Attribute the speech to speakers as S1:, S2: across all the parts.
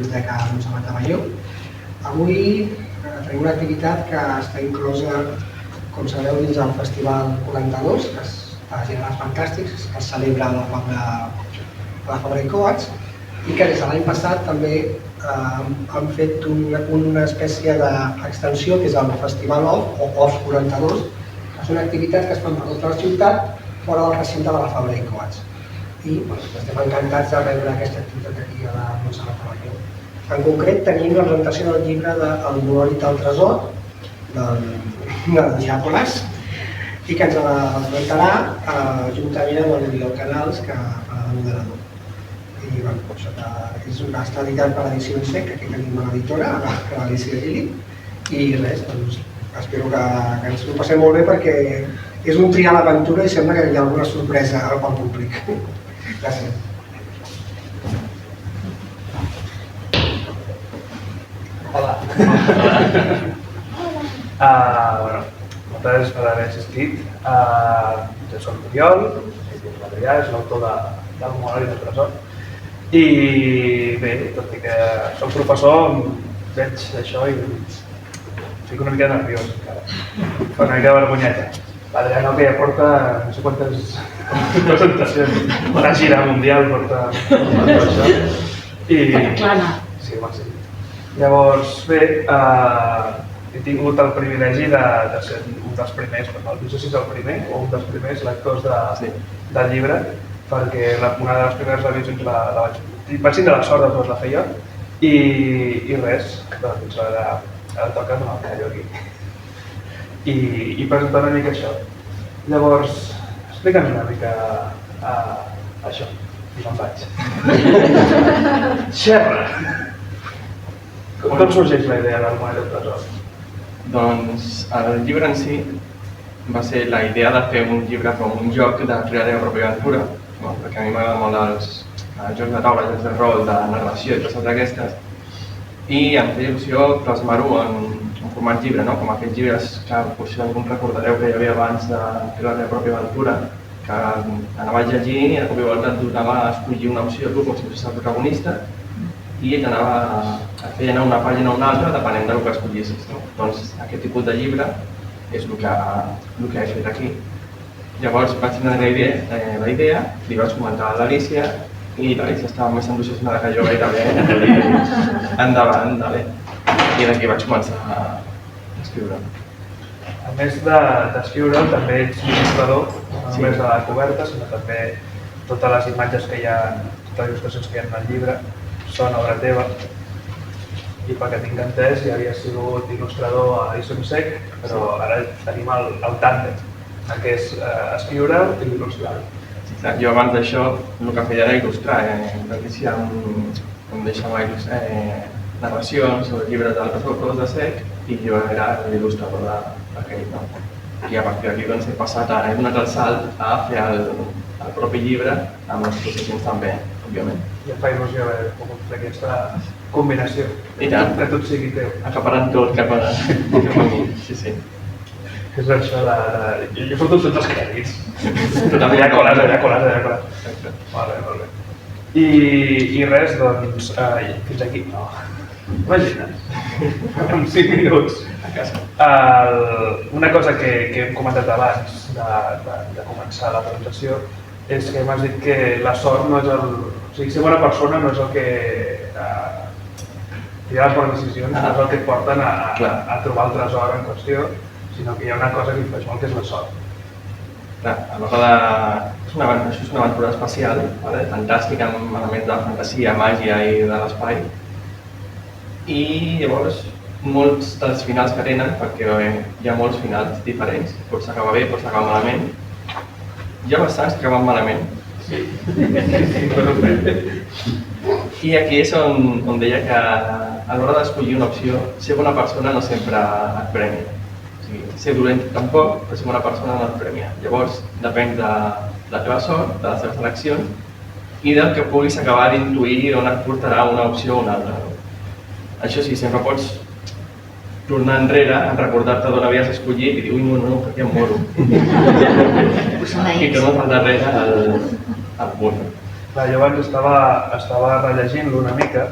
S1: Biblioteca Montserrat de Balló. Avui tenim una activitat que està inclosa, com sabeu, dins del Festival 42, que està Gèneres Fantàstics, que es celebra a la Fabra i Coats, i que des de l'any passat també han fet una espècie d'extensió, que és el Festival OFF, o OFF 42, que és una activitat que es fa per tota la ciutat, fora del recinte de la Fabra i Coats. I estem encantats de rebre aquesta activitat aquí a la Montserrat de Balló. En concret tenim la presentació del llibre d'El Monòlit al Tresor, del Diàconas, i que ens la presentarà juntament amb l'Oriol Canals, que farà de moderador. I això està editat per l'edició en sec, que aquí tenim l'editora, l'Alicia Gili, i res, espero que ens ho passem molt bé perquè és un triar l'aventura i sembla que hi ha alguna sorpresa al públic. Gràcies.
S2: Hola. Moltes gràcies per haver assistit. Jo soc l'Oriol, l'Adrià és l'autor del Monòlit al Tresor. I bé, tot i que soc professor, veig això i estic una mica nerviós encara. Fa una mica de vergonyeta. L'Adrià que ja porta no sé quantes presentacions, una gira mundial porta això. Sí, home, sí. Llavors, bé, he tingut el privilegi de ser un dels primers, no sé si és el primer o un dels primers lectors del llibre, perquè una de les primeres revisions vaig tindre la sort de poder la fer jo i res, doncs ara toca donar el callo aquí i presentar una mica això. Llavors, explica'ns una mica això i me'n vaig. Xerra! Com sorgeix la idea del Monòlit al Tresor?
S3: Doncs el llibre en si va ser la idea de fer un llibre com un joc de crear la pròpia aventura, perquè a mi m'agraden molt els jocs de taula, jocs de rol, de narració i coses d'aquestes, i em feia il·lusió plasmar-ho en format llibre, com aquells llibres que potser alguns recordareu que hi havia abans de crear la pròpia aventura, que anaves llegint i de cop i volta et donava a escollir una opció tu com si fos el protagonista i et feia anar una pàgina o una altra depenent del que escollissis. Doncs aquest tipus de llibre és el que he fet aquí. Llavors vaig tenir la idea, li vaig comentar a l'Alicia i l'Alicia estava més entusiasmada que jo gairebé. Endavant, dale. I d'aquí vaig començar a escriure.
S2: A més d'escriure'l, també ets il·lustrador, no només de la coberta, sinó també totes les imatges que hi ha, totes les il·lustracions que hi ha en el llibre són obra teva. I perquè tinc entès, ja havia sigut il·lustrador a ISOMSEC, però ara tenim el tàndem, que és escriure i il·lustrar.
S3: Jo abans d'això el que feia era il·lustrar. L'Alicia em deixava narracions sobre llibres d'altres autors de SEC i jo era l'il·lustrador d'aquell. I a partir d'aquí he passat a donar el salt a fer el propi llibre amb les il·lustracions també, òbviament.
S2: I em fa il·lusió haver pogut fer aquesta combinació.
S3: I tant.
S2: Que tot sigui teu.
S3: Acaparant tot cap a mi, sí.
S2: És això jo surto tots els crèdits. Allà colat. Molt bé. I res, doncs, fins aquí. No. Imagina't, en 5 minuts.
S3: A casa.
S2: Una cosa que hem comentat abans de començar la presentació és que m'has dit que la sort no és el... O sigui, ser bona persona no és el que... Triar les bones decisions no és el que et porten a trobar el tresor en qüestió, sinó que hi ha una cosa que influeix molt, que és la sort.
S3: Clar, a l'hora de... Això és una aventura espacial, fantàstica, amb elements de fantasia, màgia i de l'espai. I llavors, molts dels finals que tenen, perquè hi ha molts finals diferents, pot s'acabar bé, pot s'acabar malament. Hi ha bastants que acaben malament.
S2: Sí.
S3: I aquí és on deia que a l'hora d'escollir una opció, ser bona persona no sempre et premia. Ser dolent tampoc, però ser bona persona no et premia. Llavors, depèn de la teva sort, de les teves eleccions i del que puguis acabar d'intuir on et portarà una opció o una altra. Això sí, sempre pots tornar enrere, en recordar-te d'on havies escollit i dir, ui, no, perquè em moro. I tornes al darrere al punt.
S2: Jo abans estava rellegint-lo una mica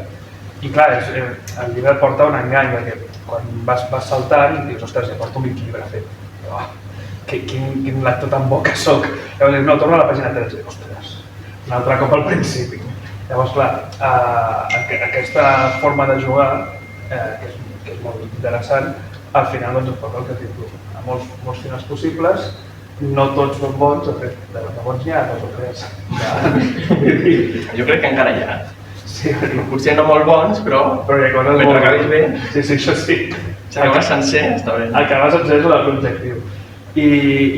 S2: I clar, el llibre et porta un engany, perquè quan vas saltant dius, ostres, ja porto 20 llibres fet. Quin lector tan bo que soc. Llavors dius, no, torna a la pàgina 13, ostres, un altre cop al principi. Llavors, clar, aquesta forma de jugar, que és molt interessant, al final doncs et porta el que dius tu. A molts finals possibles, no tots són bons, de fet, de bons n'hi ha 2 o 3.
S3: Jo crec que encara hi ha.
S2: Sí,
S3: potser no molt bons, però
S2: hi ha coses
S3: mentre acabis bé,
S2: sí, això sí.
S3: si acabes sencer, està bé.
S2: Acabar sencer és l'objectiu. I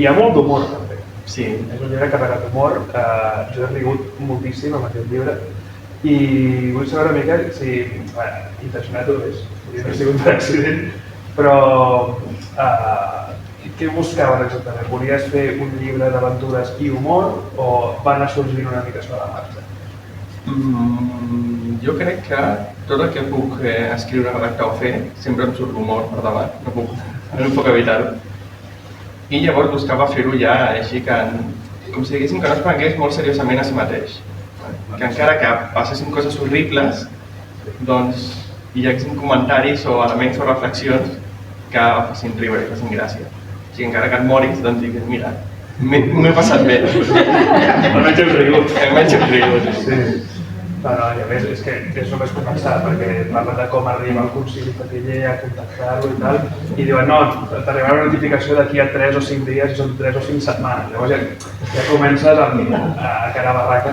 S2: hi ha molt d'humor, també.
S3: Sí.
S2: És un llibre carregat d'humor, jo he rigut moltíssim amb aquest llibre i vull saber una mica si, intencionat ho és, no ha sigut un accident, però què buscaves exactament? Volies fer un llibre d'aventures i humor o va anar sorgint una mica sobre la marxa?
S3: Jo crec que tot el que puc escriure, redactar o fer sempre em surt l'humor per davant, no puc evitar-ho. I llavors buscava fer-ho ja així que, com si diguéssim que no es prengués molt seriosament a si mateix. Que encara que passessin coses horribles, doncs hi haguessin comentaris o elements o reflexions que facin riure i facin gràcia. O sigui, encara que et moris, doncs digues, mira, m'ho he passat bé.
S2: Almenys hem rigut.
S3: Almenys hem rigut.
S2: Sí. No, i a més és que és només començar, perquè parla de com arriba el Concili Fatiller a contactar-lo i tal, i diuen, no, t'arribarà una notificació d'aquí a 3 o 5 dies i són 3 o 5 setmanes. Llavors ja comences a cara barraca.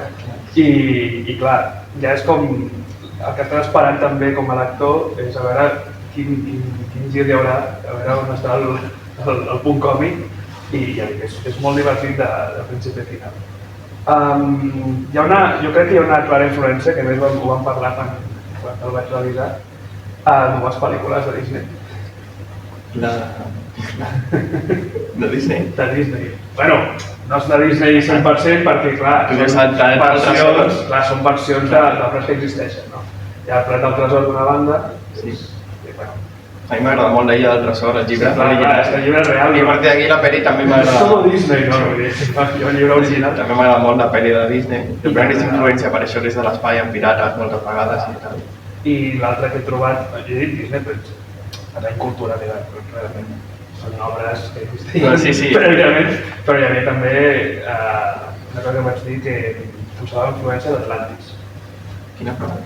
S2: I clar, ja és com, el que estàs esperant també com a lector és a veure quin gir hi haurà, a veure on està el punt còmic, i ja dic, és molt divertit de principi a final. Jo crec que hi ha una clara influència, que més ho vam parlar quan el vaig revisar, a noves pel·lícules de Disney.
S3: De Disney?
S2: De Disney. Bueno, no és de Disney 100% perquè, clar, són versions d'altres que existeixen. Hi ha el Plat del Tresor d'una banda,
S3: a mi m'agrada molt l'Illa del Tresor, el llibre.
S2: És que el llibre és real.
S3: I a partir d'aquí la pel·li també m'agrada.
S2: És com Disney, no? El llibre original.
S3: També m'agrada molt la pel·li de Disney. Jo crec que és influència per això des de l'espai amb pirates moltes vegades i tal.
S2: I l'altre que he trobat, jo he dit Disney, però en cultura, realment. Són obres que existeixen prèviament, però hi havia també una cosa que vaig dir que posava influència d'Atlantis.
S3: Quina prova?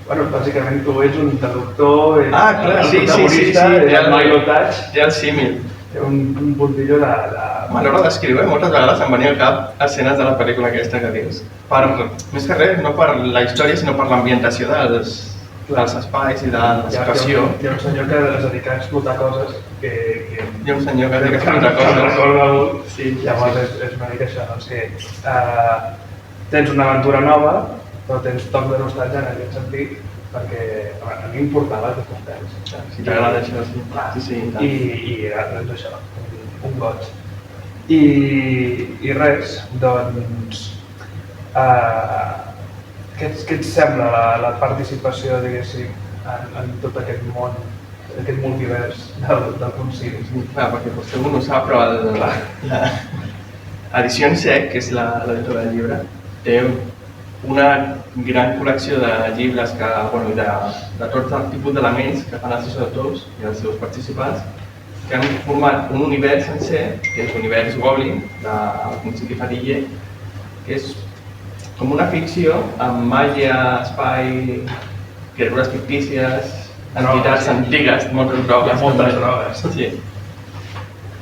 S2: Bueno, bàsicament tu ets un traductor, el
S3: protagonista,
S2: el Milo Touch.
S3: Té el símil.
S2: Té un puntillo de...
S3: A l'hora d'escriure, moltes vegades em venia al cap escenes de la pel·lícula aquesta que dius. Més que res, no per la història, sinó per l'ambientació dels espais i de la situació.
S2: Hi ha un senyor que es dedica a explotar coses que...
S3: Hi ha un senyor que es dedica a explotar coses.
S2: Recorda molt. Llavors és una mica això, doncs que tens una aventura nova, però tens toc de nostàlgia en aquest sentit, perquè a mi importava aquests temps.
S3: Si t'agrada això, sí.
S2: I era doncs això, un goig. I res, doncs... Què et sembla la participació, diguéssim, en tot aquest món, aquest multivers del Concili?
S3: Clar, perquè potser algú no ho sap, però l'edició en sec, que és l'editora del llibre, té una gran col·lecció de llibres de tots els tipus d'elements que fan els seus autors i els seus participants, que han format un univers sencer, que és l'univers Goblin, del Concili Fatiller, que és com una ficció amb màgia, espai, criatures fictícies, entitats antigues, moltes drogues.
S2: Moltes drogues.
S3: Sí.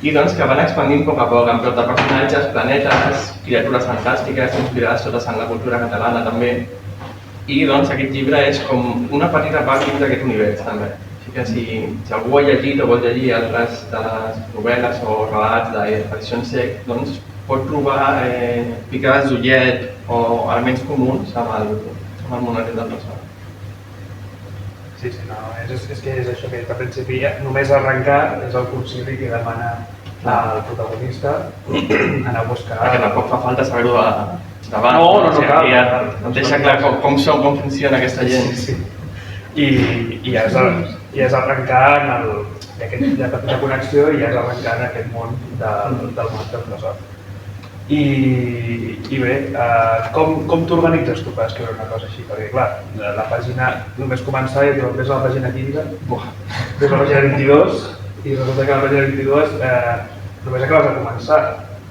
S3: I doncs que van expandint a poc amb tot de personatges, planetes, criatures fantàstiques, inspirades totes en la cultura catalana també. I doncs aquest llibre és com una petita part dins d'aquest univers també. Així que si algú ha llegit o vol llegir altres de les novel·les o relats d'edició en sec, doncs pot trobar picades d'ullet o elements comuns amb el Monedet del Tresor.
S2: Sí, no, és que és això que al principi només arrencar és el Concili que demana al protagonista anar a buscar...
S3: Perquè tampoc fa falta saber-ho d'abans.
S2: No cal.
S3: Ja deixa clar com funciona aquesta gent.
S2: Sí. I és arrencar en aquesta petita connexió i és arrencar en aquest món del Monedet del Tresor. I bé, com t'organitzes tu per escriure una cosa així? Perquè clar, la pàgina, només començar i ves a la pàgina 15, ves a la pàgina 22 i resulta que a la pàgina 22 només acabes de començar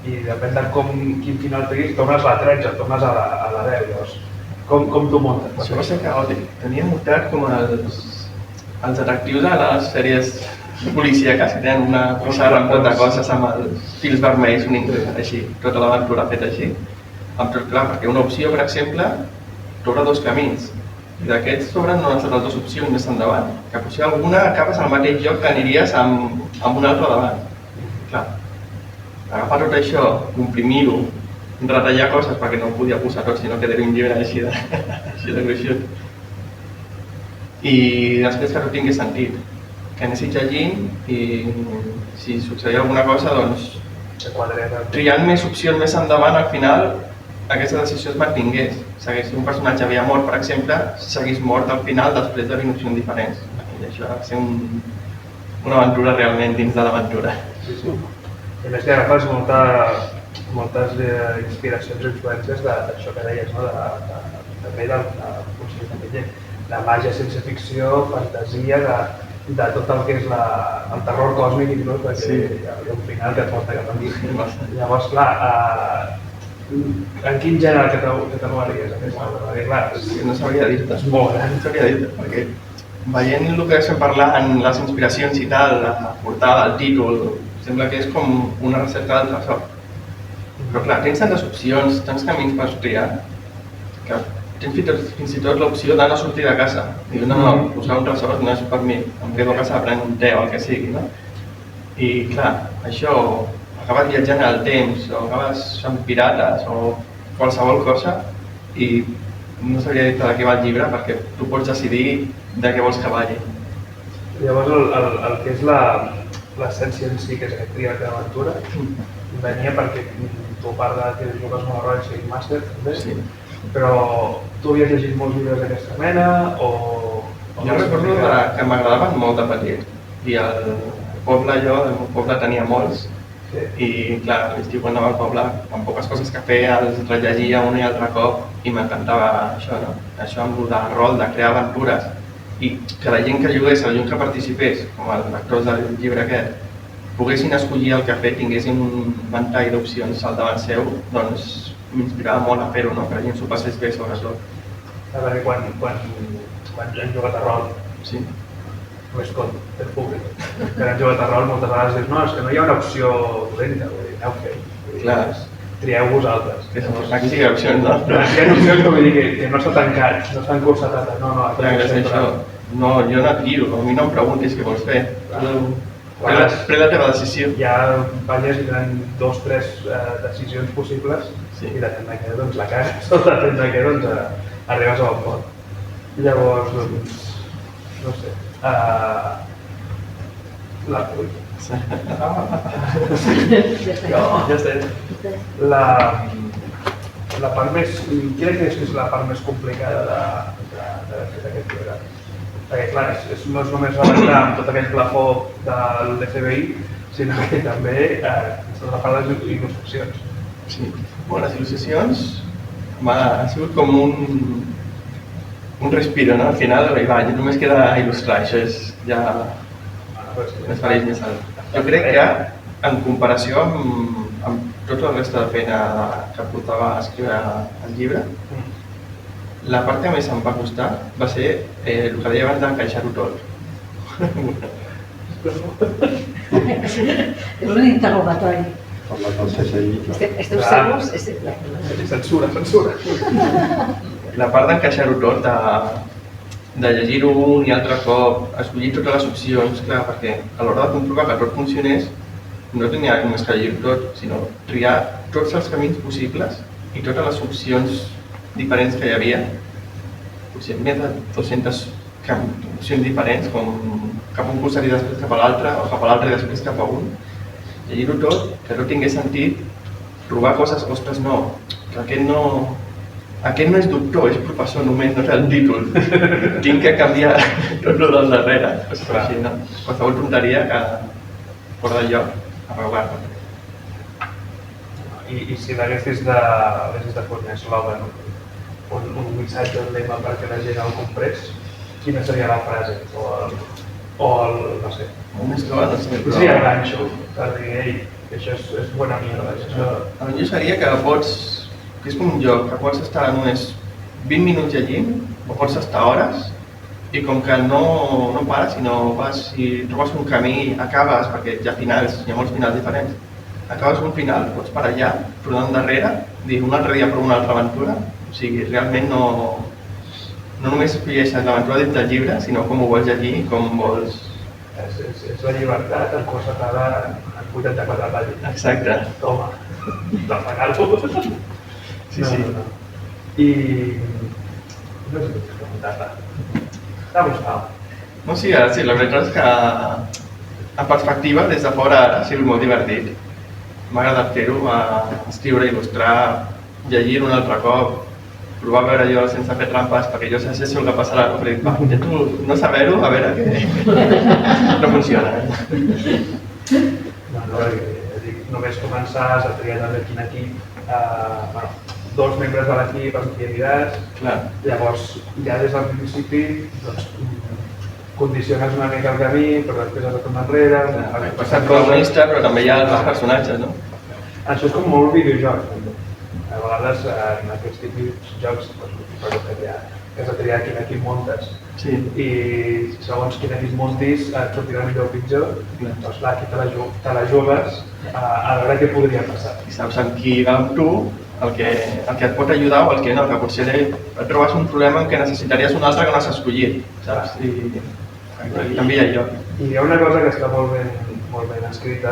S2: i depèn de quin final treguis, tornes a la 13, tornes a la 10, llavors com t'ho muntes?
S3: Això va ser caòtic. Tenia muntat com els atractius a les sèries policíaques que tenen una pissarra amb tot de coses amb els fils vermells unint així, tota l'aventura feta així. Amb tot clar, perquè una opció, per exemple, t'obre dos camins. I d'aquests s'obren només les dues opcions més endavant. Que potser alguna acabes al mateix lloc que aniries amb un altre davant. Clar, agafar tot això, comprimir-ho, retallar coses perquè no ho podia posar tot, sinó que era un llibre així de gruixut. I després que no tingués sentit. Que anessis llegint i si succeïa alguna cosa, doncs triant més opcions més endavant, al final aquesta decisió es mantingués. Si un personatge havia mort, per exemple, s'hagués mort al final després de 20 opcions diferents. I això va ser una aventura realment dins de l'aventura.
S2: Sí. I a més que agafes moltes inspiracions i influències d'això que deies, també del de màgia, ciència-ficció, fantasia, de tot el que és el terror còsmic, inclús, perquè hi ha un final que et porta cap aquí. Llavors, clar, en quin gènere catalogaries aquesta obra?
S3: No sabria dir-te.
S2: És molt gran.
S3: No sabria dir-te, perquè veient el que estem parlant, les inspiracions i tal, la portada, el títol, sembla que és com una recerca del tresor. Però clar, tens tantes opcions, tants camins per triar, que tens fins i tot l'opció d'anar a sortir de casa. I no, posar un tresor no és per mi, em quedo a casa prenent un te o el que sigui, no? I clar, això, acabes viatjant al temps, o acabes sent pirates, o qualsevol cosa, i no sabria dir-te de què va el llibre, perquè tu pots decidir de què vols que balli.
S2: Llavors, el que és l'essència en si, que és aquest triat d'aventura, venia perquè tu a part que jugues molt a Royal Shake Master, també,
S3: Sí.
S2: Però tu havies llegit molts llibres d'aquesta mena, o...
S3: Jo recordo que m'agradaven molt de petit, i el poble, el meu poble tenia molts, i clar, a l'estiu quan anava al poble, amb poques coses que feia, els rellegia un i altre cop, i m'encantava això, no? Això amb el de rol, de crear aventures, i que la gent que jugués, la gent que participés, com els lectors del llibre aquest, poguessin escollir el que fer, tinguessin un ventall d'opcions al davant seu, doncs m'inspirava molt a fer-ho, no? Que la gent s'ho passés bé, sobretot.
S2: Perquè quan hem jugat a rol, només com el públic, que han jugat a rol moltes vegades dius, no, és que no hi ha una opció dolenta, vull dir, aneu fent.
S3: Clar.
S2: Trieu vosaltres.
S3: Aquí sí que hi ha opcions, no?
S2: Però hi ha opcions que vull dir que no està tancat, no està encursatat, no.
S3: Clar, és això. No, jo no et guio, a mi no em preguntis què vols fer. Pren la teva decisió.
S2: Hi ha banyes i tenen 2 o 3 decisions possibles i depèn de què, doncs la cagues, o depèn de què, doncs arribes a bon port. Llavors, doncs, no sé, la puc.
S3: Ja sé.
S2: La part més, quina creus que és la part més complicada de fer aquest llibre? Perquè clar, no és només rebentar amb tot aquell plafó del FBI, sinó que també és la part de les il·lustracions.
S3: Sí. Bueno, les il·lustracions ha sigut com un respiro, no? Al final, ja només queda il·lustrar, això és ja més feliç, més alt. Jo crec que, en comparació amb tota la resta de feina que portava a escriure el llibre, la part que més em va costar va ser el que deia abans d'encaixar-ho tot.
S4: És un interrogatori. Esteu segurs?
S2: Censura.
S3: La part d'encaixar-ho tot, de llegir-ho un i altre cop, escollir totes les opcions, clar, perquè a l'hora de comprovar que tot funcionés, no tenia només que llegir tot, sinó triar tots els camins possibles i totes les opcions diferents que hi havia, potser més de 200 opcions diferents, com cap a un costat i després cap a l'altre, o cap a l'altre i després cap a un. Llegir-ho tot, que no tingués sentit, trobar coses, ostres, no, que aquest no és doctor, és professor només, no té el títol. Tinc que canviar tot el del darrere. Així, no? Qualsevol tonteria que fora del lloc, arreglar-la.
S2: I si l'haguessis de fer un eslògan, un missatge, un lema perquè la gent el comprés, quina seria la frase? O el no sé.
S3: Un eslògan, no sé, però...
S2: Sí, el ganxo, per dir, ei, això és bona mierda.
S3: Jo seria que és com un joc, que pots estar només 20 minuts llegint, o pots estar hores, i com que no pares, sinó vas i trobes un camí, acabes, perquè hi ha molts finals diferents, acabes un final, pots parar allà, tornar endarrere, dir un altre dia provar una altra aventura, o sigui, realment no només escolleixes l'aventura dins del llibre, sinó com ho vols llegir i com vols...
S2: És la llibertat encorsetada en 84 pàgines.
S3: Exacte.
S2: Toma, repagar-ho.
S3: Sí.
S2: I... no sé què preguntar-te. T'ha gustat?
S3: No, sí, la veritat és que en perspectiva, des de fora, ha sigut molt divertit. M'ha agradat fer-ho, escriure, il·lustrar, llegir un altre cop, provar a veure jo sense fer trampes, perquè jo sé el que passarà, però dic, va, intento no saber-ho, a veure què... no funciona.
S2: Només començar, has de triar també quin equip, 2 membres de l'equip amb qui aniràs, llavors ja des del principi condiciones una mica el camí, però després has de tornar enrere...
S3: És el protagonista, però també hi ha altres personatges, no?
S2: Això és com molt videojoc, també. A vegades en aquests típics jocs que has de triar quin equip muntes. I segons quin equip muntis et sortirà millor o pitjor, doncs clar, aquí te la jugues a veure què podria passar.
S3: I saps amb qui va amb tu, el que et pot ajudar o el que no, que potser et trobes un problema en què necessitaries un altre que no has escollit, saps? I canvia allò.
S2: I hi ha una cosa que està molt ben escrita,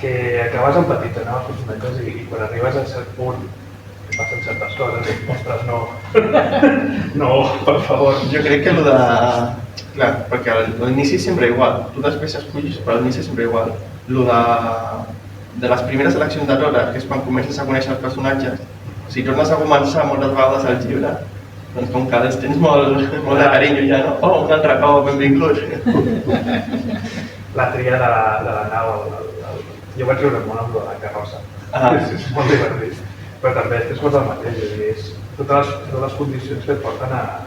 S2: que acabes empatint amb els personatges i quan arribes a cert punt passen certes coses i ostres, no, no, per favor.
S3: Jo crec que clar, perquè l'inici és sempre igual, tu després escollis, però l'inici és sempre igual. De les primeres eleccions de totes, que és quan comences a conèixer els personatges, si tornes a començar moltes vegades al llibre, doncs com que els tens molt de carinyo ja, no? Oh, un altre cop, benvingut!
S2: La tria de la nau, jo vaig riure molt amb la carrossa, és molt divertit, però també és tot el mateix, és totes les condicions que et porten a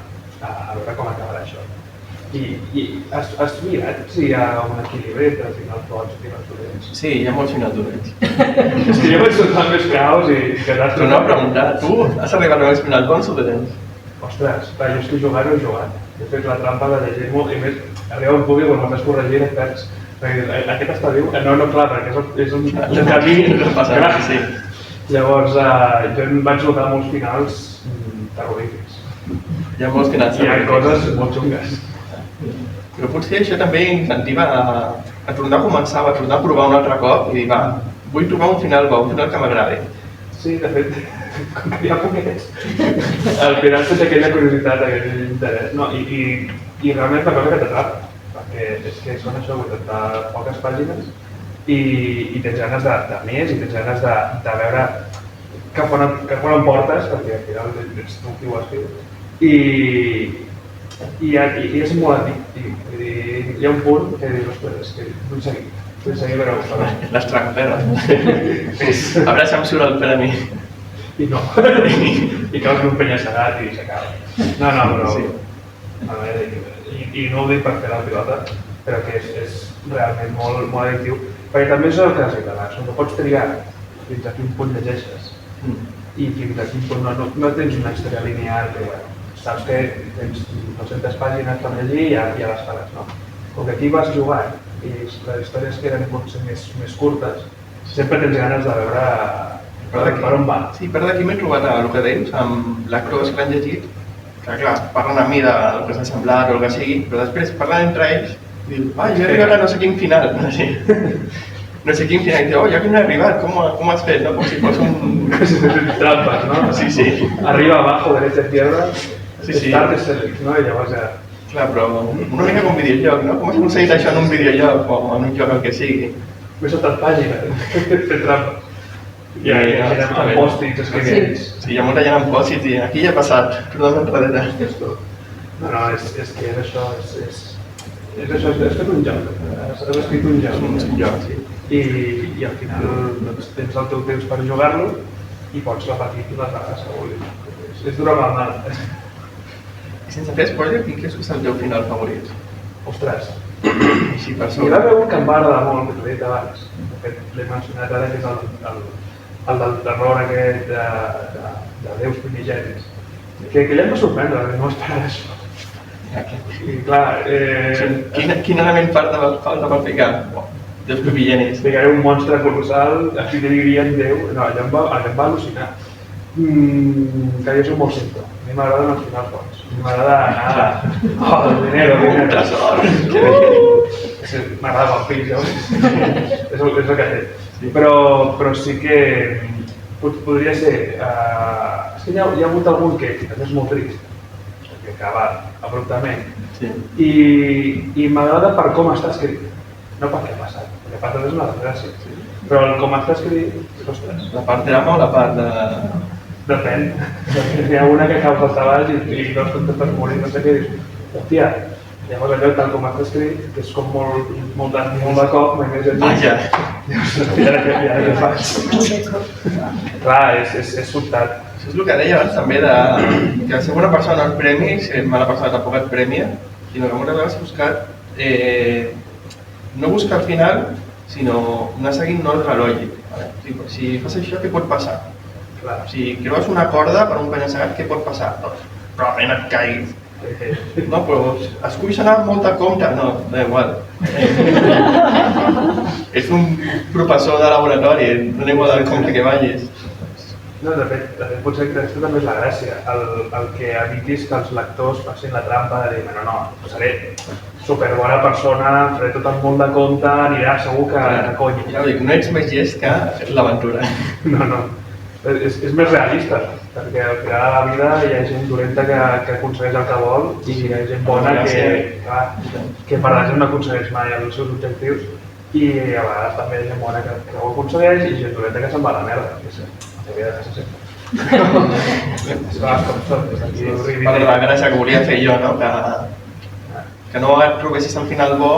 S2: veure com acabarà això. I has mirat si hi ha un equilibri entre finals bons i finals dolents?
S3: Sí, hi ha molts finals dolents.
S2: És que jo vaig soltar més caos i quedar...
S3: Tu no has preguntat, tu has arribat a més finals bons o dolents?
S2: Ostres, clar, jo és que jugar no he jugat. He fet la trampa de llegir-m'ho i més arriba un punt i quan m'has corregir et perds. Aquest està viu? No, clar, perquè és un camí gran. Llavors, jo em vaig notar molts finals terrorífics.
S3: Hi ha molts finals
S2: terrorífics. Hi ha coses molt xungues.
S3: Però potser això també incentiva a tornar a començar, a tornar a provar un altre cop i dir, va, vull trobar un final bo, un final que m'agradi.
S2: Sí, de fet, com que hi ha poquets, al final tens aquella curiositat, aquell interès, no? I realment és una cosa que t'atrapa, perquè és que són això, de poques pàgines i tens ganes de més i tens ganes de veure cap on em portes, perquè al final ets tu qui ho escrius. I és molt addictiu, hi ha un punt que dius, ostres, és que vull seguir però...
S3: Les tranqueres. A veure si em surt el pèl a mi.
S2: I no. I caus en un penya-segat i s'acaba. No, però... I no ho dic per fer la pilota, però que és realment molt addictiu. Perquè també és el que has dit abans, no pots triar fins a quin punt llegeixes. I fins a quin punt no tens una història lineal que, bueno, saps que tens 200 pàgines per llegir i ja les faràs, no? Com que aquí vas jugant i les històries que eren potser més curtes, sempre tens ganes de veure per on va.
S3: Sí, per d'aquí m'he trobat el que deies, amb l'actors que l'han llegit, que clar, parlen amb mi del que s'ha semblat o el que sigui, però després parlen entre ells i diuen, jo he arribat a no sé quin final, no sé quin final, i diuen, ja que no he arribat, com has fet, no? Com si fos un...
S2: trampes, no?
S3: Sí.
S2: Arriba abajo, derecha, izquierda,
S3: start
S2: és select, no? I llavors ja...
S3: Clar, però una mica com un videojoc, no? Com has aconseguit això en un videojoc o en un joc el que sigui?
S2: M'he saltat pàgines, fet trampes. I amb pòstits escrivents.
S3: Sí, hi ha molta gent amb pòstits i aquí ja ha passat, tornem enrere.
S2: No, és que és això, És això, has fet un joc, has escrit un joc.
S3: És un joc, sí.
S2: I al final doncs, tens el teu temps per jugar-lo i pots repetir les vegades que vulguis. És dura amb el mal.
S3: I sense fer spoiler, quin creus que és el teu final favorit?
S2: Ostres,
S3: Així per
S2: hi
S3: sobre.
S2: va haver un que em va agradar molt, que t'ho he dit abans. De fet, l'he mencionat ara, que és el del terror aquest de déus primigenis. Que aquell em va sorprendre, perquè no esperava això. I clar,
S3: Quin element falta per ficar? Déus primigenis.
S2: ficaré un monstre colossal, així que dirien Déu, no, allò em va al·lucinar. Que jo soc molt simple, a mi m'agraden els finals bons. A mi m'agrada anar... Oh, el dinero.
S3: Un tresor!
S2: M'agrada el fill, ja ho és el que té. Però sí que podria ser... És que hi ha hagut algun que també és molt trist, que acaba abruptament.
S3: Sí.
S2: I m'agrada per com està escrit, no per què ha passat. El que ha passat és una desgràcia. Però el com està escrit, ostres,
S3: La part drama o la part de...
S2: depèn. Hi ha una que cau pel tabàs i dos contemples morir, no sé què, i dius, hòstia, llavors allò tal com està escrit, que és com molt de cop, mai més llegit.
S3: Vaja!
S2: I ara què faig? Clar, és sobtat.
S3: Això és el que deia abans també, que ser bona persona no és premi, ser mala persona tampoc et premia, sinó que moltes vegades he buscat no buscar el final, sinó anar seguint un ordre lògic. Si fas això, què pot passar? Si creues una corda per un penya-segat, què pot passar? Doncs probablement et caiguis. No, però esculls anar molt a compte? No, da igual. És un professor de laboratori, dona igual el compte que vagis.
S2: No, de fet, potser que aquesta també és la gràcia, el que evitis que els lectors facin la trampa de dir, no, seré superbona persona, faré tot amb molt de compte, anirà segur que conya.
S3: Ja ho dic, no ets més llest que l'aventura.
S2: No. És més realista, perquè al final de la vida hi ha gent dolenta que aconsegueix el que vol i hi ha gent bona que per exemple no aconsegueix mai els seus objectius i a vegades també hi ha gent bona que ho aconsegueix i gent dolenta que se'n va a la merda. Havia de ser sempre.
S3: Per la gràcia que volia fer jo, no? Que no et trobessis al final bo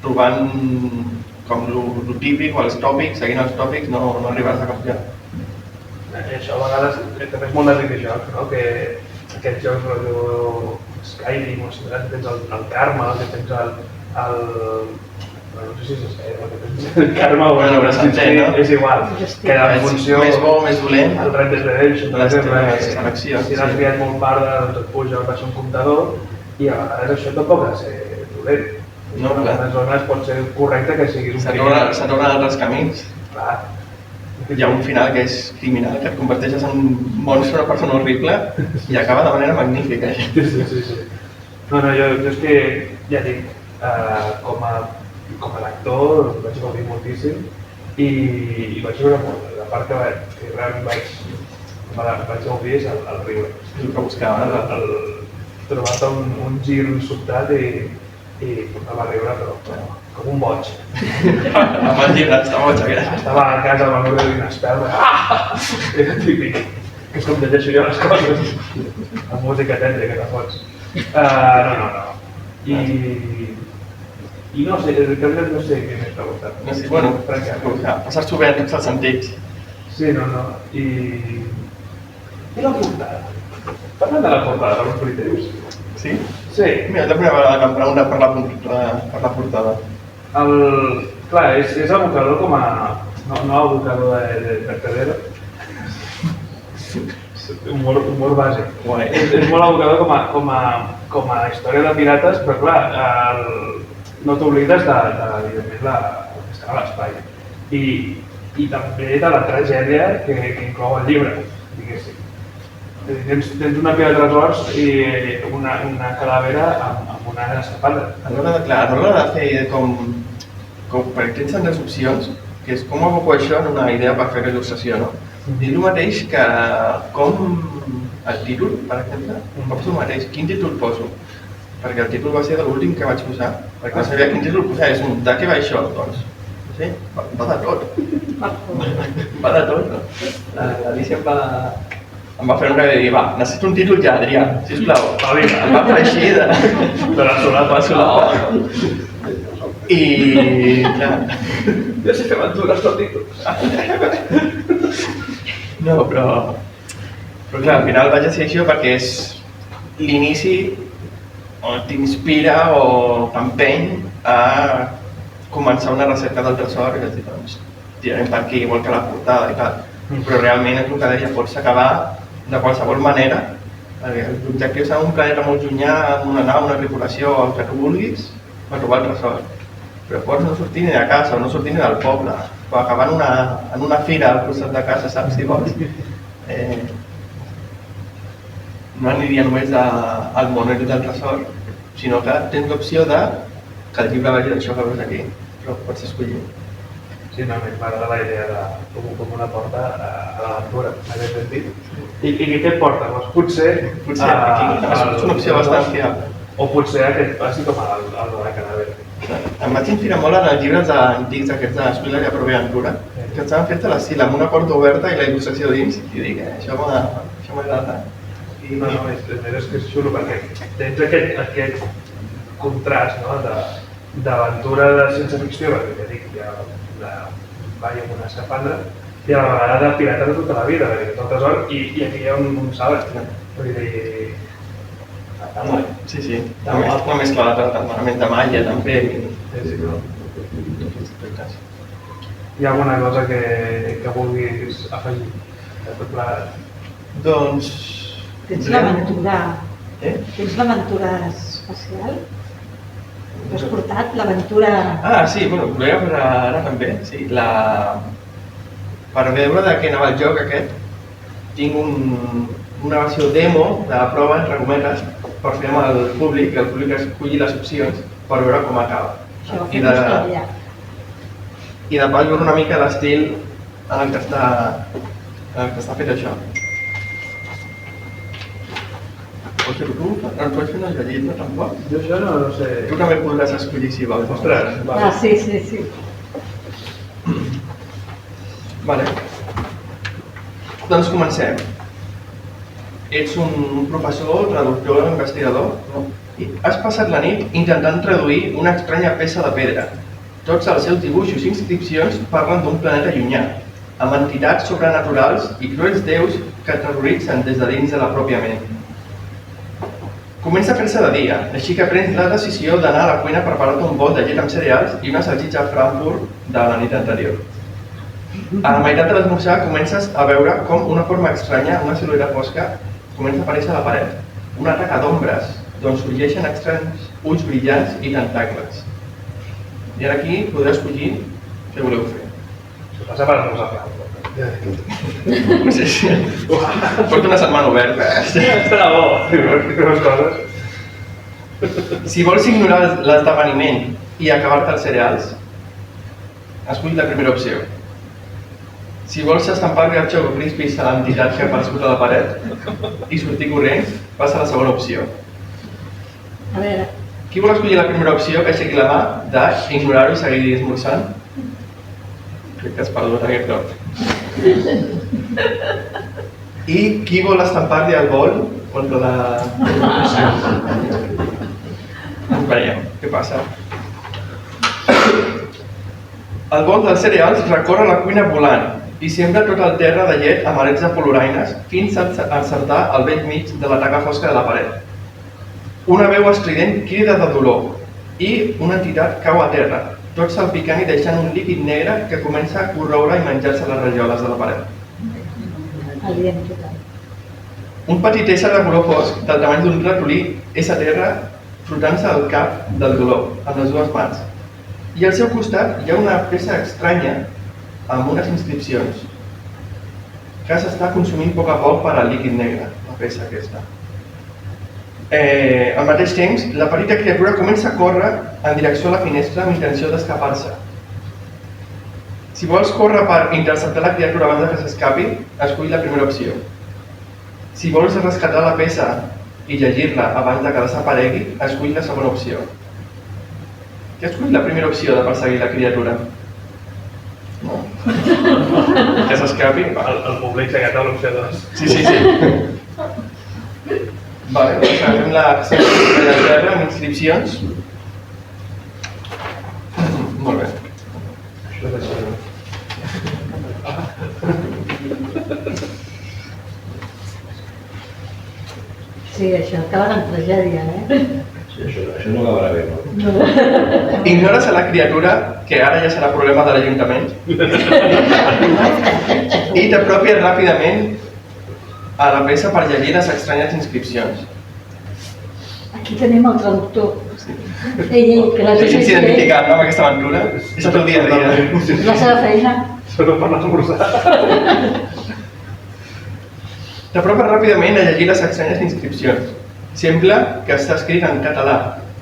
S3: trobant com lo típic o els tòpics, seguint els tòpics, no arribaràs a cap lloc.
S2: Això a vegades també és molt de videojocs, no? Que aquests jocs rotllo Skyrim o similar, que tens el karma, que tens no sé si és el karma o és igual, que en funció...
S3: Més bo, més dolent.
S2: El Red Dead Redemption, per exemple,
S3: si
S2: n'has triat molt part, doncs et puja, baixa un comptador i a vegades això tampoc ha de ser dolent.
S3: No,
S2: en algunes zones pot ser correcte que siguis un
S3: criminal. S'ha tornat altres camins.
S2: Clar.
S3: Hi ha un final que és criminal, que et converteixes en un monstre, una persona horrible, i acaba de manera magnífica.
S2: Sí. No, jo és que, ja dic, com a lector vaig gaudir moltíssim i vaig veure molt. La part que realment vaig gaudir és el riure.
S3: És el que buscava.
S2: Trobar un gir sobtat i portar-me a riure, però com un boig.
S3: Amb el llibre, estava boig aquest.
S2: Estava a casa amb el meu i una espelma. Era típic, que és com llegeixo jo les coses. Amb música tendre, que te fots. No. I no sé, no sé què més t'ha gustat.
S3: No sé, bueno, passar-s'ho bé en tots els sentits.
S2: Sí, no. I la portada? Parlant de la portada de los Politeus.
S3: Sí?
S2: Sí.
S3: Mira, és la primera vegada que em pregunta per la portada.
S2: Clar, és evocador com a... no evocador de vertedero. Humor bàsic. És molt evocador com a història de pirates, però clar, no t'oblides evidentment, el que està a l'espai. I també de la tragèdia que inclou el llibre, diguéssim. Tens una pila de tresors i una calavera amb una safata.
S3: A l'hora de fer com perquè tens tantes opcions, que és com aboco això en una idea per fer il·lustració, no? I el mateix que com el títol, per exemple, em poso el mateix. Quin títol poso? Perquè el títol va ser de l'últim que vaig posar, perquè no sabia quin títol posar, és de què va això? Doncs, no sé, va de tot. Va de tot, no? L'Alicia em va em va fer un revés i dir, va, necessito un títol ja, Adrià, sisplau. Em va fer així de la solapa. I, clar...
S2: Ja sé fer aventures tot títol.
S3: No, però clar, al final vaig decidir això perquè és l'inici on t'inspira o t'empeny a començar una recerca del tresor i vaig dir, doncs, tirarem per aquí, igual que la portada i tal. Però realment és el que deia, pots acabar de qualsevol manera. L'objectiu és anar a un planeta molt llunyà, amb una nau, una tripulació, el que tu vulguis, per trobar el tresor. Però pots no sortir ni de casa, o no sortir ni del poble, o acabar en una fira al costat de casa, saps, si vols. No aniria només al monolит del tresor, sinó que tens l'opció de que el llibre vagi d'això que veus aquí, però pots escollir.
S2: Sí, no, m'agrada la idea de com una porta a l'aventura, en aquest sentit. I què et porta? Doncs potser
S3: aquí és una opció bastant fiable.
S2: O potser aquest passi com el de la Canàver.
S3: Em vaig inspirar molt en els llibres antics aquests d'Escuela i Prova Aventura, que estaven fets a l'estil amb una porta oberta i la il·lustració dins, i dic, això m'agrada.
S2: No, és que és xulo perquè tens aquest contrast d'aventura sense ficció, perquè ja dic, hi ha amb una escafandra, i a la vegada de pirata de tota la vida, perquè tot el tresor, i aquí hi ha un sàbat. Vull dir...
S3: Sí, una mescla de malla també.
S2: Hi ha alguna cosa que vulguis afegir?
S3: Doncs...
S4: Tens l'aventura... Tens l'aventura espacial? Has portat l'aventura...
S3: Ah, sí, bueno, ho veia per ara també, sí. Per veure de què anava el joc aquest, tinc una versió demo de la prova, entre cometes, per fer amb el públic, que el públic escolli les opcions per veure com acaba. I de pas veure una mica l'estil en el que està fet això. Pots fer-ho tu? No et pots fer una llegit, no, tampoc?
S2: Jo això no sé...
S3: Tu també podràs escollir si vols.
S2: Ostres,
S4: va. Ah, sí.
S3: Vale. Doncs comencem. Ets un professor, traductor, investigador, no? I has passat la nit intentant traduir una estranya peça de pedra. Tots els seus dibuixos i inscripcions parlen d'un planeta llunyà, amb entitats sobrenaturals i cruels déus que terroritzen des de dins de la pròpia ment. Comença a fer-se de dia, així que prens la decisió d'anar a la cuina a preparar-te un bol de llet amb cereals i una salsitxa Frankfurt de la nit anterior. A la meitat de l'esmorzar comences a veure com una forma estranya, una silueta fosca, comença a aparèixer a la paret. Una taca d'ombres, d'on sorgeixen estranys ulls brillants i tentacles. I ara aquí podreu escollir què voleu fer.
S2: S'ho passa per esmorzar Frankfurt.
S3: Sí. Porta una setmana oberta.
S2: Estarà bo, les coses.
S3: Si vols ignorar l'esdeveniment i acabar-te els cereals, escull la primera opció. Si vols estampar-li el Choco Crispies a l'entitat que ha aparegut a la paret i sortir corrents, passa a la segona opció.
S4: A veure...
S3: Qui vol escollir la primera opció que aixequi la mà d'ignorar-ho i seguir esmorzant? Crec que has perdut aquest cop. I qui vol estampar-li el bol contra la... Veiem, què passa? El bol dels cereals recorre la cuina volant i sembra tot el terra de llet amb arets de poloraines fins a encertar al vell mig de la taca fosca de la paret. Una veu estrident crida de dolor i una entitat cau a terra, tot salpicant i deixant un líquid negre que comença a corroure i menjar-se les rajoles de la paret.
S4: Evident total.
S3: Un petit ésser de color fosc, del tamany d'un ratolí, és a terra frotant-se al cap del dolor amb les dues mans. I al seu costat hi ha una peça estranya amb unes inscripcions que s'està consumint a poc per al líquid negre, la peça aquesta. Al mateix temps, la petita criatura comença a córrer en direcció a la finestra amb intenció d'escapar-se. Si vols córrer per interceptar la criatura abans que s'escapi, escull la primera opció. Si vols rescatar la peça i llegir-la abans que desaparegui, escull la segona opció. Qui escull la primera opció de perseguir la criatura? No. que s'escapi.
S2: El públic s'ha quedat a l'opció 2.
S3: Sí. Vale, doncs agafem la secció de terra amb inscripcions. Molt bé.
S4: Sí, això acaba en tragèdia,
S5: Sí, això no acabarà bé, no?
S3: Ignores a la criatura, que ara ja serà problema de l'Ajuntament, i t'apropies ràpidament a la peça per llegir les estranyes inscripcions.
S4: Aquí tenim el traductor. Ei, que la
S3: T'has identificat, no, amb aquesta aventura? És el teu dia a dia.
S4: La seva feina.
S2: Solo per l'esmorzar.
S3: T'apropes ràpidament a llegir les estranyes inscripcions. Sembla que està escrit en català.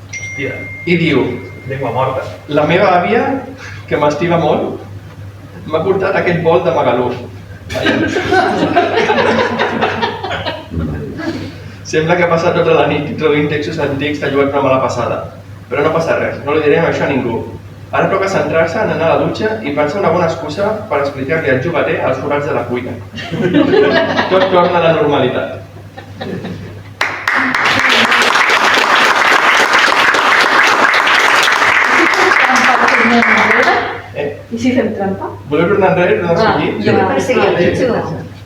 S2: Hòstia,
S3: I diu:
S2: llengua morta.
S3: la meva àvia, que m'estima molt, m'ha portat aquest bol de magalú. Sembla que ha passat tota la nit introduint textos antics de jugat una mala passada. Però no passa res, no li direm això a ningú. Ara toca centrar-se en anar a la dutxa i pensar una bona excusa per explicar-li al jugater els forats de la cuina. Tot torna a la normalitat.
S4: I si fem trampa?
S3: Voleu tornar enrere, tornar a seguir?
S6: Jo vull perseguir el bitxo.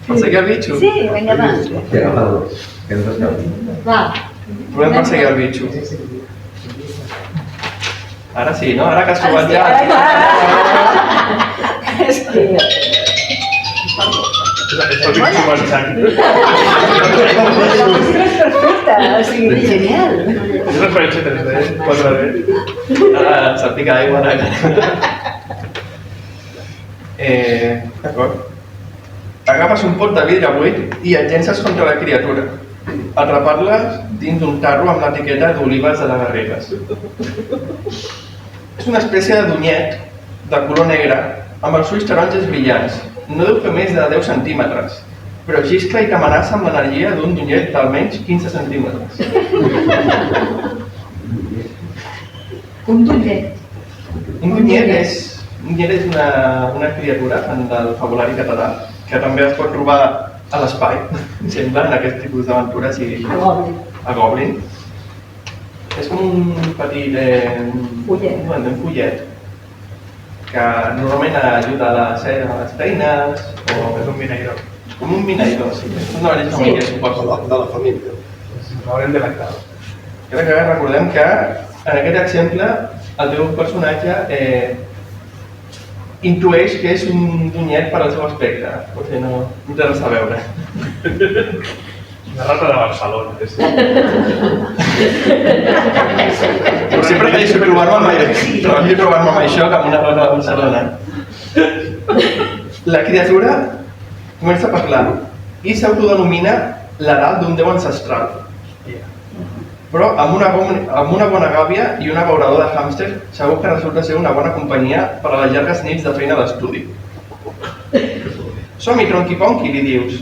S3: Perseguir el bitxo?
S6: Sí, vinga, va.
S5: Que agafa dos, que no s'escapi.
S4: Va.
S3: Volem perseguir el bitxo. Ara sí, no? Ara que has trobat ja...
S6: És que...
S2: És el bitxo començant.
S6: La música és perfecta, o sigui, genial.
S2: És referència 3D, 4D.
S3: Ara se'l pica aigua, ara. D'acord. Agafes un pot de vidre buit i et llences contra la criatura. Atrapar-la dins d'un tarro amb l'etiqueta d'olives de la Garrigues. És una espècie de dunyet de color negre amb els ulls taronges brillants. No deu fer més de 10 centímetres, però xiscla i t'amenaça amb l'energia d'un dunyet d'almenys 15 centímetres.
S4: Un dollet.
S3: Un dunyet és una criatura del fabulari català que també es pot trobar a l'espai, sembla, en aquest tipus d'aventures i
S4: A Goblin.
S3: a Goblin. És com un petit
S4: Fullet.
S3: un fullet que normalment ajuda a les feines o
S2: És un mineiro.
S3: com un mineiro, sí. És una mateixa
S4: Sí.
S3: família, suposo.
S5: De la família.
S2: Ens haurem de lactar.
S3: Crec que recordem que en aquest exemple el teu personatge intueix que és un dunyet per al seu aspecte, potser no té res a veure.
S2: Una rata de Barcelona.
S3: Però sempre deixo trobar-me amb això que amb una rata de Barcelona. La criatura comença a parlar i s'autodenomina l'herald d'un déu ancestral. Però amb una bona gàbia i un abeurador de hàmster segur que resulta ser una bona companyia per a les llargues nits de feina d'estudi. Som-hi, tronqui-ponqui, li dius.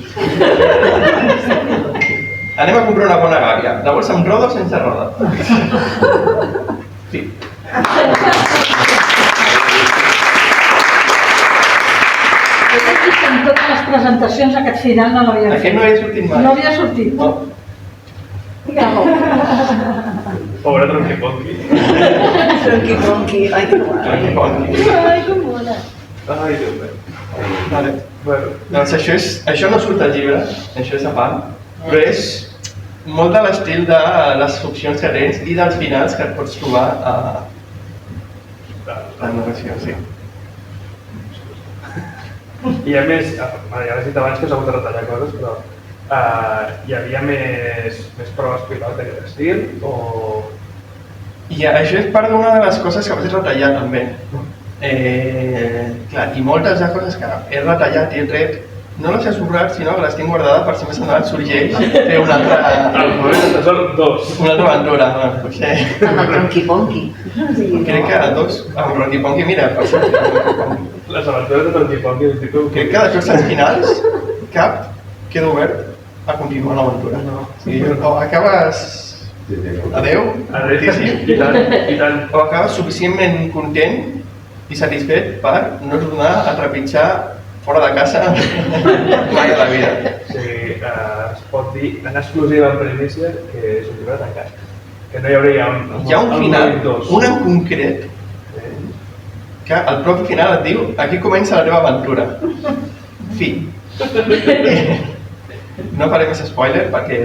S3: Anem a comprar una bona gàbia. La vols amb roda o sense roda? Sí.
S4: Jo crec que en totes les presentacions aquest final no l'havia fet.
S3: Aquest no he sortit mai.
S4: No havia sortit.
S3: No.
S4: Bravo.
S2: Pobre tronqui-ponqui.
S6: Tronqui-ponqui, ai, que guai.
S3: Tronqui-ponqui.
S4: Ai, com bona.
S2: Ai, Déu meu.
S3: Vale.
S2: Bueno,
S3: Doncs això no surt al llibre, això és a part, però és molt de l'estil de les opcions que tens i dels finals que et pots trobar a la narració, sí.
S2: hi ha més... Bueno, ja l'he dit abans que us ha hagut de retallar coses, però hi havia més proves pilot d'aquest estil o...
S3: I això és part d'una de les coses que vaig retallar també. Clar, i moltes de coses que he retallat i he tret, no les he subraat, sinó que les tinc guardades per si més endavant sorgeix fer una altra...
S2: El moment de tesor 2.
S3: Una altra aventura, bueno, potser...
S6: Amb el tronqui-ponqui.
S3: Crec que dos, amb Ronqui-Ponqui, mira, per això, Ronqui-Ponqui.
S2: Les aventures de tronqui-ponqui és títol...
S3: Crec que de tots els finals, cap queda obert a continuar l'aventura.
S2: No.
S3: O sigui, o acabes... Adeu,
S2: I tant.
S3: o acabes suficientment content i satisfet per no tornar a trepitjar fora de casa, mai a la vida.
S2: O sigui, es pot dir en exclusiva en primícia que és un llibre tancat. Que no hi hauria
S3: Hi ha un final,
S2: dos.
S3: un en concret, que el propi final et diu aquí comença la teva aventura. Fi. No faré més spoiler perquè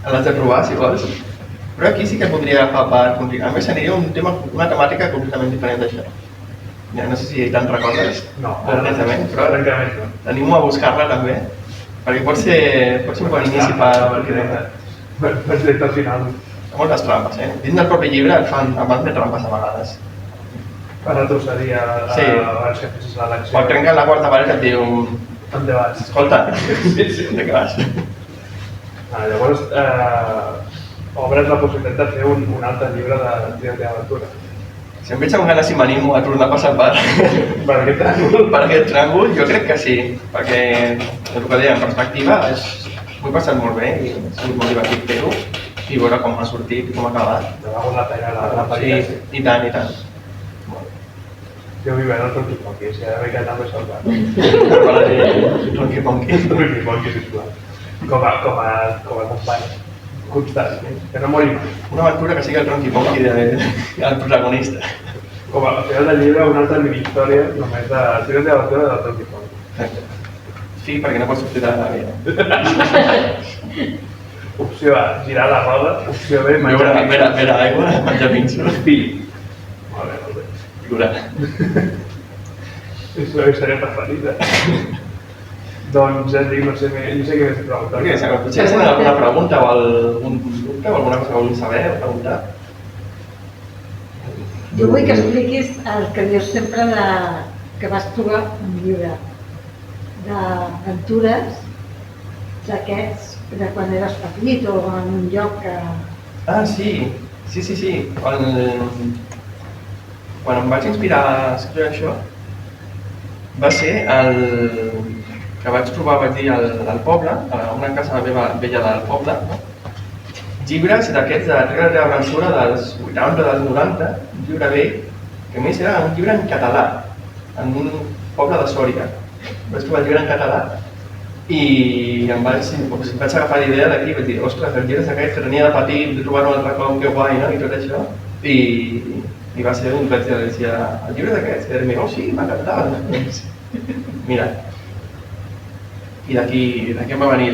S3: l'has de provar si vols, però aquí sí que podria agafar part. A més aniria una temàtica completament diferent d'això. Ja no sé si te'n recordes,
S2: No,
S3: honestament, però
S2: francament no.
S3: t'animo a buscar-la també, perquè pot ser un bon inici per
S2: directe al final.
S3: moltes trampes, Dins del propi llibre et van fer trampes a vegades.
S2: Per retrocedir
S3: Sí.
S2: abans que fessis l'elecció.
S3: Quan trenquen la quarta paret et diu,
S2: On te vas?
S3: escolta, de què vas?
S2: Llavors, obres la possibilitat de fer un altre llibre de tira d'aventura.
S3: Si em veig amb ganes i m'animo a tornar a passar per
S2: Per aquest tràngol.
S3: aquest tràngol, jo crec que sí, perquè el que deia, en perspectiva, m'ho he passat molt bé i ha sigut molt divertit fer-ho i veure com ha sortit i com ha acabat.
S2: Te va la pena la
S3: Sí,
S2: parella.
S3: i tant, i tant.
S2: Jo vivia en el Tonky Ponky, si ara m'he quedat amb això al cap.
S3: Tonky Ponky.
S2: Tonky Ponky, sisplau. Com a company constant, que no mori mai.
S3: Una aventura que sigui el Tonky Ponky del protagonista.
S2: Com al final del llibre, una altra mini-història només de tira d'aventura del Tonky Ponky.
S3: Sí, perquè no pots sortir de la vida.
S2: Opció A, girar la roda. Opció B,
S3: Beure aigua, menjar pinxos.
S2: Pi. Molt bé, molt bé.
S3: Plorar.
S2: És la història preferida. Doncs ja et dic, no sé què més preguntar.
S3: Potser tenen alguna pregunta o algun dubte o alguna cosa que vulguin saber o preguntar?
S4: Jo vull que expliquis el que dius sempre que vas trobar un llibre d'aventures d'aquests de quan eres petit o en un lloc que...
S3: Ah, sí. Quan em vaig inspirar a escriure això, va ser que vaig trobar, vaig dir, al poble, a una casa vella del poble, llibres d'aquests de Tira d'aventura dels 80 o dels 90, un llibre vell, que a més era un llibre en català, en un poble de Sòria. Vaig trobar el llibre en català i em vaig agafar l'idea d'aquí i vaig dir, ostres, els llibres aquests que tenia de petit, de trobar un altre cop, que guai, no? I tot això. I va ser un vaig dir, el llibre d'aquests? I em oh sí, m'encantava. Mira. I d'aquí em va venir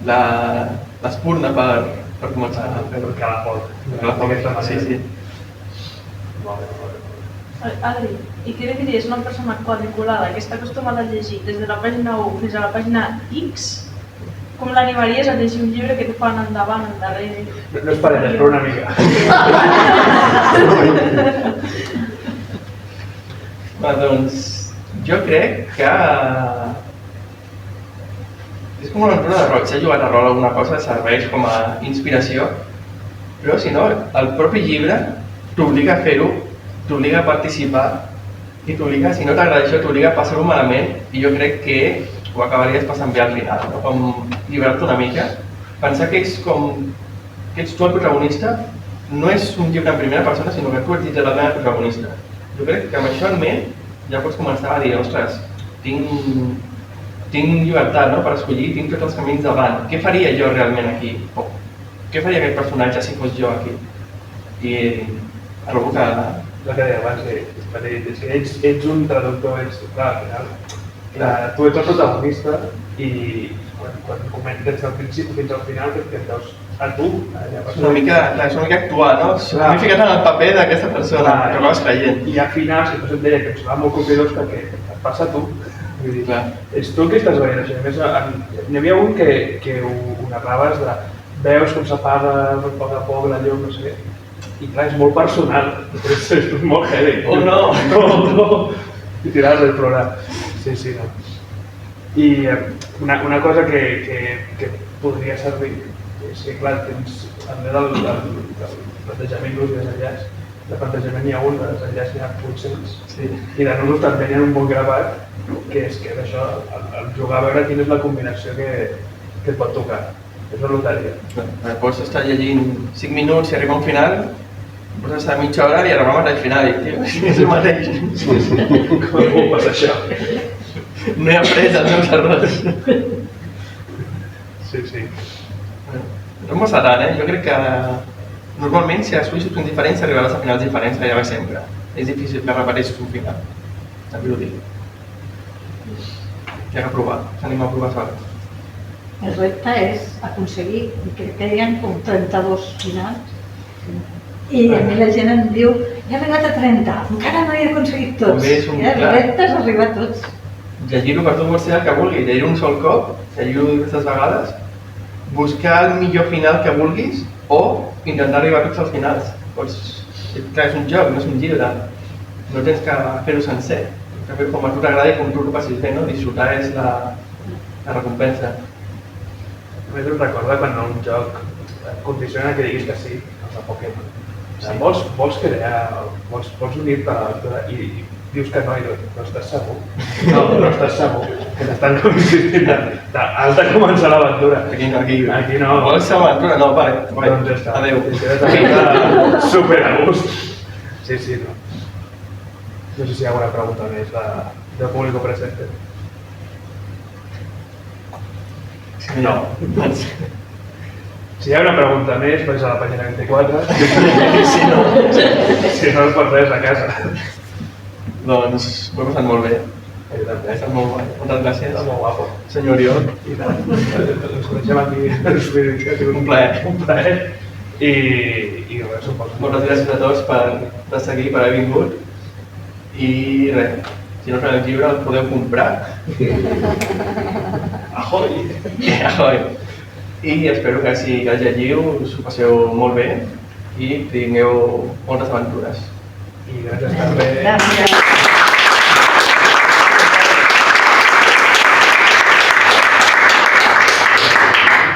S3: l'espurna per començar a fer-ho.
S2: Que la pot.
S3: Sí.
S2: Molt bé.
S7: Adri, i què li diries a una persona quadriculada que està acostumada a llegir des de la pàgina 1 fins a la pàgina X? Com l'animaries a llegir un llibre que et fan endavant, endarrere?
S2: No és parelles, però una mica.
S3: Doncs jo crec que és com una aventura de rol. Si has jugat a rol alguna cosa serveix com a inspiració, però si no, el propi llibre t'obliga a fer-ho, t'obliga a participar i t'obliga, si no t'agrada això, t'obliga a passar-ho malament i jo crec que ho acabaries passant bé al final, no? Com llibrar-te una mica, pensar que ets tu el protagonista, no és un llibre en primera persona, sinó que tu ets literalment el protagonista. Jo crec que amb això en ment ja pots començar a dir, ostres, tinc llibertat, no? Per escollir, tinc tots els camins davant. Què faria jo realment aquí? O què faria aquest personatge si fos jo aquí? I trobo que...
S2: El que deia abans, és que ets un traductor, clar, al final, tu ets el protagonista i quan comentes al principi fins al final que et veus a tu.
S3: És una mica actuar, no? M'he ficat en el paper d'aquesta persona, que vas creient.
S2: I al final, si et deia que em semblava molt copiadors perquè et passa a tu. Vull dir, ets tu el que estàs veient això. A més, n'hi havia un que ho narraves de veus com s'apaga a poc a poc la llum, no sé què. I clar, és molt personal, és molt heavy.
S3: Oh no!
S2: No! I tirar-se a plorar. Sí, no. I una cosa que podria servir és que, clar, tens, en del plantejament d'ús i desenllaç, de plantejament n'hi ha un, de desenllaç n'hi ha 800, i de números també n'hi ha un bon gravat, que és això, el jugar a veure quina és la combinació que et pot tocar. És una loteria.
S3: Pots estar llegint 5 minuts i arriba a un final, pots estar mitja hora i arribar al final i, tio, és el mateix.
S2: Com passa això?
S3: No he après els meus errors.
S2: Sí, sí.
S3: No m'ho serà, Jo crec que normalment si assoleixes punts diferents arribaràs a finals diferents gairebé sempre. És difícil que repeteixis un final. També ho dic. Hi ha que provar, s'anima a provar sols.
S4: El repte és aconseguir, i crec que hi ha com 32 finals, i a mi la gent em diu, he arribat a 30, encara no he aconseguit tots.
S3: També és un
S4: I el
S3: clar.
S4: repte és arribar a tots.
S3: Llegir-ho per tu pot ser el que vulguis, llegir un sol cop, llegir-ho diverses vegades, buscar el millor final que vulguis o intentar arribar a tots els finals. Clar, és un joc, no és un llibre, no tens que fer-ho sencer. Que fer com a tu t'agrada i com tu ho passis bé, disfrutar és la recompensa.
S2: Només em recorda quan un joc et condiciona que diguis que sí, els de Pokémon. Vols crear, vols unir-te a l'aventura i dius que no estàs segur. No estàs segur, que t'estan condicionant. Has de començar l'aventura. Aquí no.
S3: Vols aventura? No, vale.
S2: Doncs ja està.
S3: Adéu.
S2: Queda't super a gust. Sí, no. No sé si hi ha alguna pregunta més del públic presente. No. Si hi ha una pregunta més, vais a la pàgina 24. Si no, per res a casa.
S3: Doncs m'ho he passat molt bé. Ha estat molt guai. Moltes gràcies.
S2: Està molt guapo.
S3: Senyor Oriol.
S2: I tant. Ens coneixem aquí.
S3: Un plaer.
S2: Un plaer. I res, suposo.
S3: Moltes gràcies a tots per seguir, per haver vingut. I res, si no us el llibre el podeu comprar.
S2: Ahoi!
S3: Ahoi! I espero que si el llegiu us ho passeu molt bé i tingueu moltes aventures.
S2: I gràcies també.
S6: Gràcies.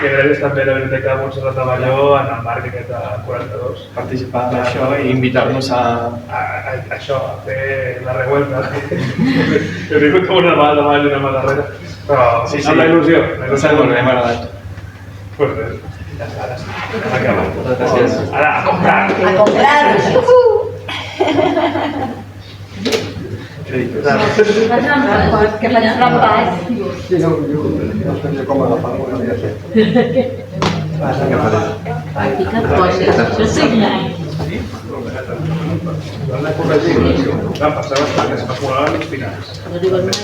S2: I gràcies també a la Biblioteca Montserrat de Balló en el marc aquest de 42.
S3: Participar en això i invitar-nos a
S2: això, a fer la revuelta. He vingut com una mà davant i una mà darrere, però amb la il·lusió.
S3: M'ha molt bé, m'ha agradat.
S2: Pues res, ja està, ara sí. Hem acabat.
S3: Moltes gràcies.
S2: Ara, a comprar!
S6: A comprar!
S4: Vaig amb que vaig trempar.
S1: Sí, no sé com agafar-ho, no havia fet.
S4: Practicar coses, això sí.
S2: L'han de corregir. Clar, passaves perquè es va colar els finals.
S4: No diuen mai.